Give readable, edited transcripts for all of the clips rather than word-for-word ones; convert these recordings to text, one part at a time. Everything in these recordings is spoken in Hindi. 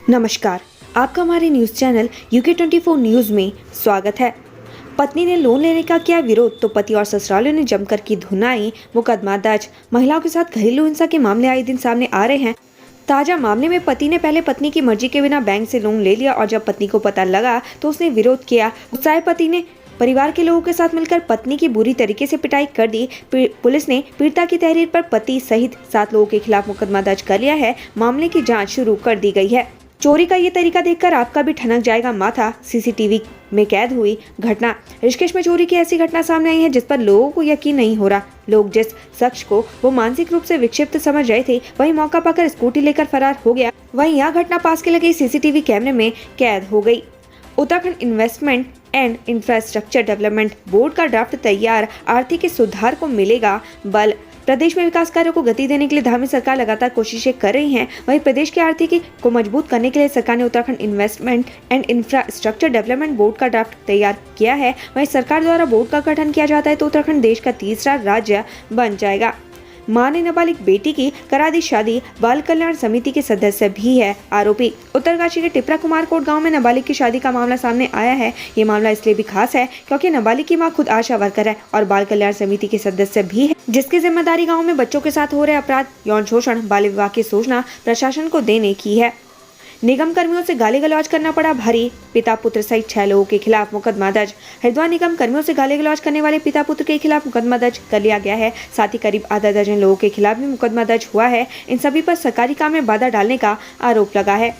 नमस्कार, आपका हमारे न्यूज़ चैनल UK24 न्यूज़ में स्वागत है। पत्नी ने लोन लेने का किया विरोध तो पति और ससुरालियों ने जमकर की धुनाई, मुकदमा दर्ज। महिलाओं के साथ घरेलू हिंसा के मामले आए दिन सामने आ रहे हैं। ताजा मामले में पति ने पहले पत्नी की मर्जी के बिना बैंक से लोन ले लिया और जब पत्नी को पता लगा तो उसने विरोध किया। गुस्साए पति ने परिवार के लोगों के साथ मिलकर पत्नी की बुरी तरीके से पिटाई कर दी। पुलिस ने पीड़िता की तहरीर पर पति सहित 7 लोगों के खिलाफ मुकदमा दर्ज कर लिया है। मामले की जांच शुरू कर दी गई है। चोरी का ये तरीका देखकर आपका भी ठनक जाएगा माथा। सीसीटीवी में कैद हुई घटना। ऋषिकेश में चोरी की ऐसी घटना सामने आई है जिस पर लोगों को यकीन नहीं हो रहा। लोग जिस शख्स को वो मानसिक रूप से विक्षिप्त समझ रहे थे वही मौका पाकर स्कूटी लेकर फरार हो गया। वहीं यह घटना पास के लगे सीसीटीवी कैमरे में कैद हो गई। Uttarakhand investment and infrastructure development board का ड्राफ्ट तैयार। आर्थिक सुधार को मिलेगा बल। प्रदेश में विकास कार्यों को गति देने के लिए धामी सरकार लगातार कोशिशें कर रही है। वहीं प्रदेश की आर्थिकी को मजबूत करने के लिए सरकार ने Uttarakhand investment and infrastructure development board का ड्राफ्ट तैयार किया है। वहीं सरकार द्वारा बोर्ड का गठन किया जाता है तो उत्तराखंड देश का तीसरा राज्य बन जाएगा। मां ने नाबालिग बेटी की करा दी शादी। बाल कल्याण समिति के सदस्य भी है आरोपी। उत्तरकाशी के टिपरा कुमारकोट गांव में नाबालिग की शादी का मामला सामने आया है। ये मामला इसलिए भी खास है क्योंकि नाबालिग की मां खुद आशा वर्कर है और बाल कल्याण समिति के सदस्य भी है, जिसकी जिम्मेदारी गाँव में बच्चों के साथ हो रहे अपराध, यौन शोषण, बाल विवाह की सूचना प्रशासन को देने की है। निगम कर्मियों से गाली गलौज करना पड़ा भारी। पिता पुत्र सहित 6 लोगों के खिलाफ मुकदमा दर्ज। हरिद्वार निगम कर्मियों से गाली गलौज करने वाले पिता पुत्र के खिलाफ मुकदमा दर्ज कर लिया गया है। साथ ही करीब आधा दर्जन लोगों के खिलाफ भी मुकदमा दर्ज हुआ है। इन सभी पर सरकारी काम में बाधा डालने का आरोप लगा है।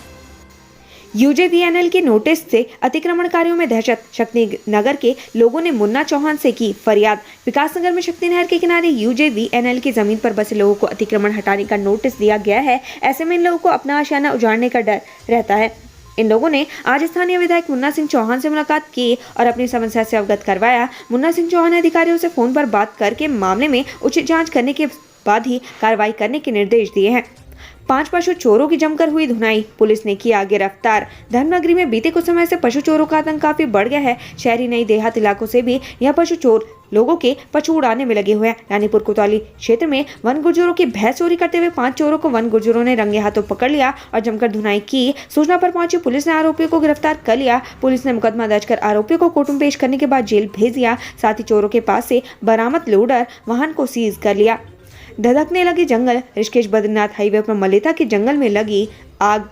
UJVNL के नोटिस से अतिक्रमणकारियों में दहशत। शक्ति नगर के लोगों ने मुन्ना चौहान से की फरियाद। विकास नगर में शक्ति नहर के किनारे UJVNL की जमीन पर बसे लोगों को अतिक्रमण हटाने का नोटिस दिया गया है। ऐसे में इन लोगों को अपना आशियाना उजाड़ने का डर रहता है। इन लोगों ने आज स्थानीय विधायक मुन्ना सिंह चौहान से मुलाकात की और अपनी समस्या से अवगत करवाया। मुन्ना सिंह चौहान ने अधिकारियों से फोन पर बात करके मामले में उचित जाँच करने के बाद ही कार्रवाई करने के निर्देश दिए हैं। 5 पशु चोरों की जमकर हुई धुनाई। पुलिस ने किया गिरफ्तार। धर्मनगरी में बीते कुछ समय से पशु चोरों का आतंक काफी बढ़ गया है। शहरी नई देहात इलाकों से भी यह पशु चोर लोगों के पशु उड़ाने में लगे हुए हैं। रानीपुर कोतवाली क्षेत्र में वन गुर्जरों की भैंस चोरी करते हुए 5 चोरों को वन गुर्जरों ने रंगे हाथों पकड़ लिया और जमकर धुनाई की। सूचना पर पहुंची पुलिस ने आरोपियों को गिरफ्तार कर लिया। पुलिस ने मुकदमा दर्ज कर आरोपियों को कोर्ट में पेश करने के बाद जेल भेज दिया। साथ ही चोरों के पास से बरामद लोडर वाहन को सीज कर लिया। धधकने लगी जंगल। ऋषिकेश बद्रीनाथ हाईवे पर मलेथा के जंगल में लगी आग।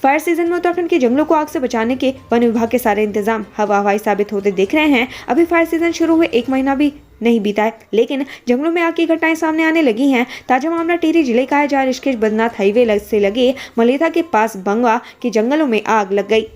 फायर सीजन में उत्तराखंड के जंगलों को आग से बचाने के वन विभाग के सारे इंतजाम हवाई साबित होते दिख रहे हैं। अभी फायर सीजन शुरू हुए 1 महीना भी नहीं बीता है, लेकिन जंगलों में आग की घटनाएं सामने आने लगी हैं। ताजा मामला टिहरी जिले का है, जहाँ ऋषिकेश बद्रीनाथ हाईवे से लगे मलेथा के पास बंगवा के जंगलों में आग लग गई।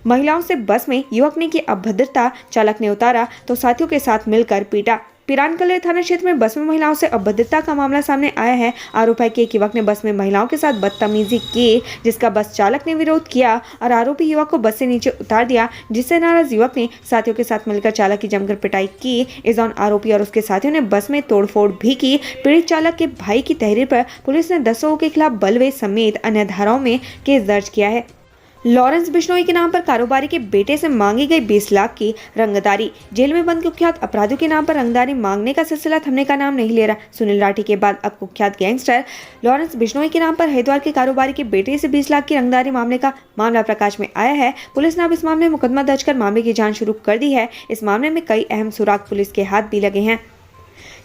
महिलाओं से बस में युवक ने की अभद्रता। चालक ने उतारा तो साथियों के साथ मिलकर पीटा। पिरानकले थाना क्षेत्र में बस में महिलाओं से अभद्रता का मामला सामने आया है। आरोप है कि एक युवक ने बस में महिलाओं के साथ बदतमीजी की, जिसका बस चालक ने विरोध किया और आरोपी युवक को बस से नीचे उतार दिया, जिससे नाराज युवक ने साथियों के साथ मिलकर चालक की जमकर पिटाई की। इस दौरान आरोपी और उसके साथियों ने बस में तोड़फोड़ भी की। पीड़ित चालक के भाई की तहरीर पर पुलिस ने 10 लोगों के खिलाफ बलवे समेत अन्य धाराओं में केस दर्ज किया है। लॉरेंस बिश्नोई के नाम पर कारोबारी के बेटे से मांगी गई 20 लाख की रंगदारी। जेल में बंद कुख्यात अपराधियों के नाम पर रंगदारी मांगने का सिलसिला थमने का नाम नहीं ले रहा। सुनील राठी के बाद अब कुख्यात गैंगस्टर लॉरेंस बिश्नोई के नाम पर हरिद्वार के कारोबारी के बेटे से 20 लाख की रंगदारी मामले का मामला प्रकाश में आया है। पुलिस ने अब इस मामले में मुकदमा दर्ज कर मामले की जाँच शुरू कर दी है। इस मामले में कई अहम सुराग पुलिस के हाथ भी लगे हैं।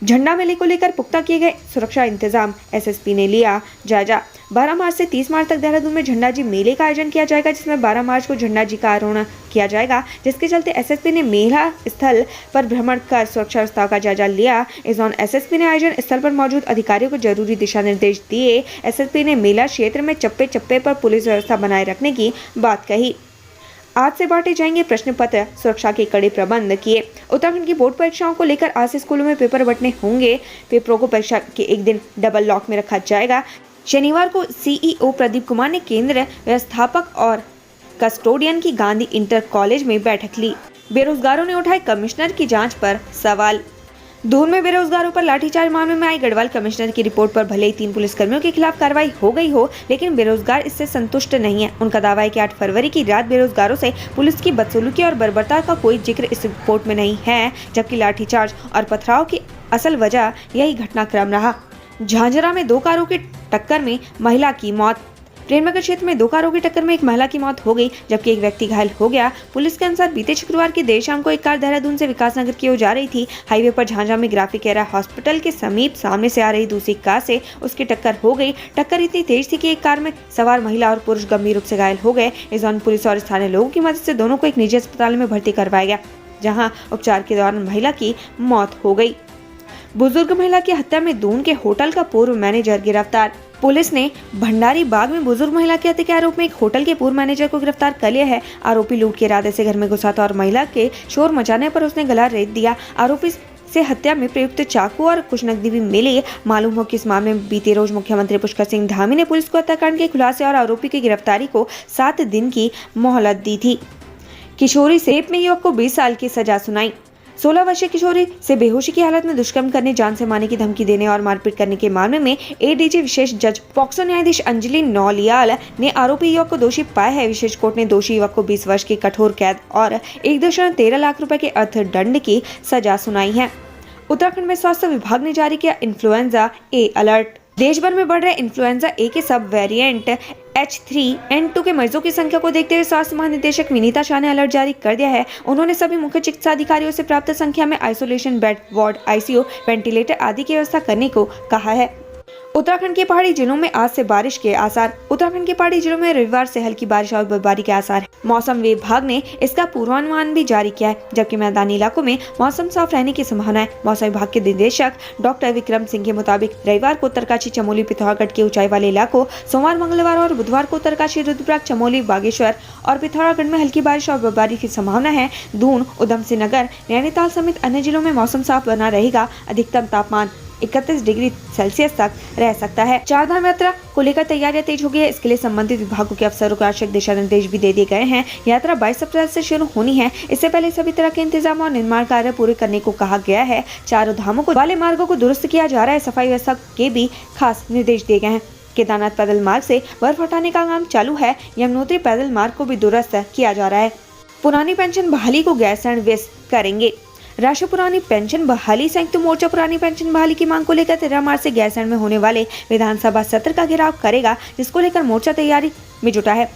झंडा मेले को लेकर पुख्ता किए गए सुरक्षा इंतजाम। SSP ने लिया जायजा। 12 मार्च से 30 मार्च तक देहरादून में झंडा जी मेले का आयोजन किया जाएगा, जिसमें 12 मार्च को झंडा जी का आरोहण किया जाएगा, जिसके चलते SSP ने मेला स्थल पर भ्रमण कर सुरक्षा व्यवस्था का जायजा लिया। इस दौरान SSP ने आयोजन स्थल पर मौजूद अधिकारियों को जरूरी दिशा निर्देश दिए। SSP ने मेला क्षेत्र में चप्पे चप्पे पर पुलिस व्यवस्था बनाए रखने की बात कही। आज से बांटे जाएंगे प्रश्न पत्र। सुरक्षा के कड़े प्रबंध किए। उत्तराखंड की बोर्ड परीक्षाओं को लेकर आज से स्कूलों में पेपर बंटने होंगे। पेपरों को परीक्षा के एक दिन डबल लॉक में रखा जाएगा। शनिवार को CEO प्रदीप कुमार ने केंद्र व्यवस्थापक और कस्टोडियन की गांधी इंटर कॉलेज में बैठक ली। बेरोजगारों ने उठाए कमिश्नर की जाँच पर सवाल। दून में बेरोजगारों पर लाठीचार्ज मामले में आई गढ़वाल कमिश्नर की रिपोर्ट पर भले ही 3 पुलिसकर्मियों के खिलाफ कार्रवाई हो गई हो, लेकिन बेरोजगार इससे संतुष्ट नहीं है। उनका दावा है कि 8 फरवरी की रात बेरोजगारों से पुलिस की बदसलूकी और बर्बरता का कोई जिक्र इस रिपोर्ट में नहीं है, जबकि लाठीचार्ज और पथराव की असल वजह यही घटनाक्रम रहा। झांझरा में 2 कारों की टक्कर में महिला की मौत। प्रेमनगर क्षेत्र में 2 कारों की टक्कर में एक महिला की मौत हो गई, जबकि एक व्यक्ति घायल हो गया। पुलिस के अनुसार बीते शुक्रवार की देर शाम को एक कार देहरादून से विकासनगर की ओर जा रही थी। हाईवे पर झांझा में ग्राफिक एरा हॉस्पिटल के समीप सामने से आ रही दूसरी कार से उसकी टक्कर हो गई। टक्कर इतनी तेज थी कि एक कार में सवार महिला और पुरुष गंभीर रूप से घायल हो गए। इस दौरान पुलिस और स्थानीय लोगों की मदद से दोनों को एक निजी अस्पताल में भर्ती करवाया गया, जहां उपचार के दौरान महिला की मौत हो गई। बुजुर्ग महिला की हत्या में दून के होटल का पूर्व मैनेजर गिरफ्तार। पुलिस ने भंडारी बाग में बुजुर्ग महिला की हत्या के आरोप में एक होटल के पूर्व मैनेजर को गिरफ्तार कर लिया है। आरोपी लूट के इरादे से घर में घुसा था और महिला के शोर मचाने पर उसने गला रेत दिया। आरोपी से हत्या में प्रयुक्त चाकू और कुछ नकदी भी मिली। मालूम हो कि इस मामले में बीते रोज मुख्यमंत्री पुष्कर सिंह धामी ने पुलिस को हत्याकांड के खुलासे और आरोपी की गिरफ्तारी को 7 दिन की मोहलत दी थी। किशोरी से रेप में युवक को 20 साल की सजा सुनाई। 16 वर्षीय किशोरी से बेहोशी की हालत में दुष्कर्म करने, जान से मारने की धमकी देने और मारपीट करने के मामले में एडीजे विशेष जज पॉक्सो न्यायाधीश अंजलि नौलियाल ने आरोपी युवक को दोषी पाया है। विशेष कोर्ट ने दोषी युवक को 20 वर्ष की कठोर कैद और 1.13 लाख रुपए के अर्थदंड की सजा सुनाई है। उत्तराखंड में स्वास्थ्य विभाग ने जारी किया इन्फ्लुएंजा ए अलर्ट। देश भर में बढ़ रहे इन्फ्लुएंजा ए के सब वेरिएंट H3N2 के मरीजों की संख्या को देखते हुए स्वास्थ्य महानिदेशक विनीता शाह ने अलर्ट जारी कर दिया है। उन्होंने सभी मुख्य चिकित्सा अधिकारियों से पर्याप्त संख्या में isolation bed, ward, ICU, ventilator आदि की व्यवस्था करने को कहा है। उत्तराखंड के पहाड़ी जिलों में आज से बारिश के आसार। उत्तराखंड के पहाड़ी जिलों में रविवार से हल्की बारिश और बर्फबारी के आसार है। मौसम विभाग ने इसका पूर्वानुमान भी जारी किया है, जबकि मैदानी इलाकों में मौसम साफ रहने की संभावना है। मौसम विभाग के निदेशक डॉक्टर विक्रम सिंह के मुताबिक रविवार को उत्तरकाशी, चमोली, पिथौरागढ़ के ऊंचाई वाले इलाकों, सोमवार, मंगलवार और बुधवार को उत्तरकाशी, रुद्रप्रयाग, चमोली, बागेश्वर और पिथौरागढ़ में हल्की बारिश और बर्फबारी की संभावना है। दून, उधम सिंह नगर, नैनीताल समेत अन्य जिलों में मौसम साफ बना रहेगा। अधिकतम तापमान 31 डिग्री सेल्सियस तक रह सकता है। चारधाम यात्रा को लेकर तैयारियां तेज हो गई है। इसके लिए संबंधित विभागों के अफसरों को आवश्यक दिशा निर्देश भी दे दिए गए हैं। यात्रा 22 अप्रैल से शुरू होनी है। इससे पहले सभी तरह के इंतजाम और निर्माण कार्य पूरे करने को कहा गया है। चारों धामों को वाले मार्गों को दुरुस्त किया जा रहा है। सफाई व्यवस्था के भी खास निर्देश दिए गए हैं। केदारनाथ पैदल मार्ग से बर्फ हटाने का काम चालू है। यमुनोत्री पैदल मार्ग को भी दुरुस्त किया जा रहा है। पुरानी पेंशन बहाली को गैरसैंण व्यस्त करेंगे। राष्ट्रीय पुरानी पेंशन बहाली संयुक्त मोर्चा पुरानी पेंशन बहाली की मांग को लेकर 13 मार्च से गैरसैंण में होने वाले विधानसभा सत्र का घेराव करेगा, जिसको लेकर मोर्चा तैयारी में जुटा है।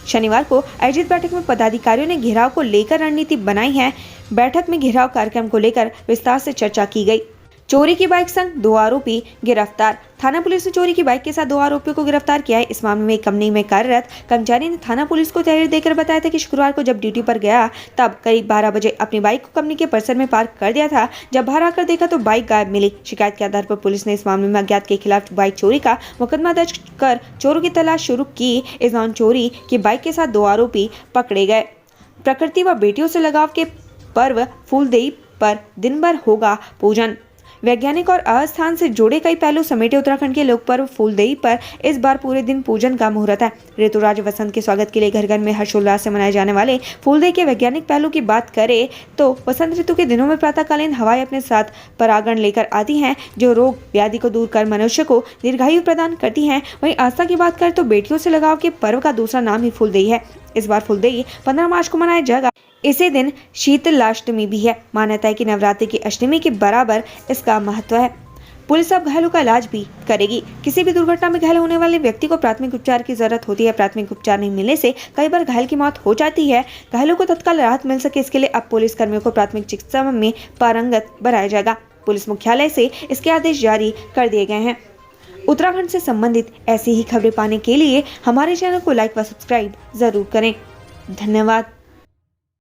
शनिवार को आयोजित बैठक में पदाधिकारियों ने घेराव को लेकर रणनीति बनाई है। बैठक में घेराव कार्यक्रम को लेकर विस्तार से चर्चा की गई। चोरी की बाइक संग 2 आरोपी गिरफ्तार। थाना पुलिस ने चोरी की बाइक के साथ 2 आरोपियों को गिरफ्तार किया है। इस मामले में एक कंपनी में कार्यरत कर्मचारी ने थाना पुलिस को तहरीर देकर बताया था कि शुक्रवार को जब ड्यूटी पर गया तब करीब 12 बजे अपनी बाइक को कंपनी के परिसर में पार्क कर दिया था। जब बाहर आकर देखा तो बाइक गायब मिली। शिकायत के आधार पर पुलिस ने इस मामले में अज्ञात के खिलाफ बाइक चोरी का मुकदमा दर्ज कर चोरों की तलाश शुरू की। इस दौरान चोरी की बाइक के साथ 2 आरोपी पकड़े गए। प्रकृति व बेटियों से लगाव के पर्व फूलदेई पर दिन भर होगा पूजन। वैज्ञानिक और अस्थान से जुड़े कई पहलू समेटे उत्तराखंड के लोक पर्व फूलदेई पर इस बार पूरे दिन पूजन का मुहूर्त है। ऋतुराज वसंत के स्वागत के लिए घर घर में हर्षोल्लास से मनाए जाने वाले फूलदेई के वैज्ञानिक पहलू की बात करें तो वसंत ऋतु के दिनों में प्रातःकालीन हवाएं अपने साथ परागण लेकर आती हैं, जो रोग व्याधि को दूर कर मनुष्य को दीर्घायु प्रदान करती हैं। वहीं आस्था की बात करें तो बेटियों से लगाव के पर्व का दूसरा नाम ही फूलदेई है। इस बार फूलदेई 15 मार्च को मनाया जाएगा। इसी दिन शीतलाष्टमी भी है। मान्यता है कि नवरात्रि की अष्टमी के बराबर इसका महत्व है। पुलिस अब घायलों का इलाज भी करेगी। किसी भी दुर्घटना में घायल होने वाले व्यक्ति को प्राथमिक उपचार की जरूरत होती है। प्राथमिक उपचार नहीं मिलने से कई बार घायल की मौत हो जाती है। घायलों को तत्काल राहत मिल सके, इसके लिए अब पुलिस कर्मियों को प्राथमिक चिकित्सा में पारंगत बनाया जाएगा। पुलिस मुख्यालय से इसके आदेश जारी कर दिए गए हैं। उत्तराखंड से संबंधित ऐसी ही खबरें पाने के लिए हमारे चैनल को लाइक व सब्सक्राइब जरूर करें। धन्यवाद।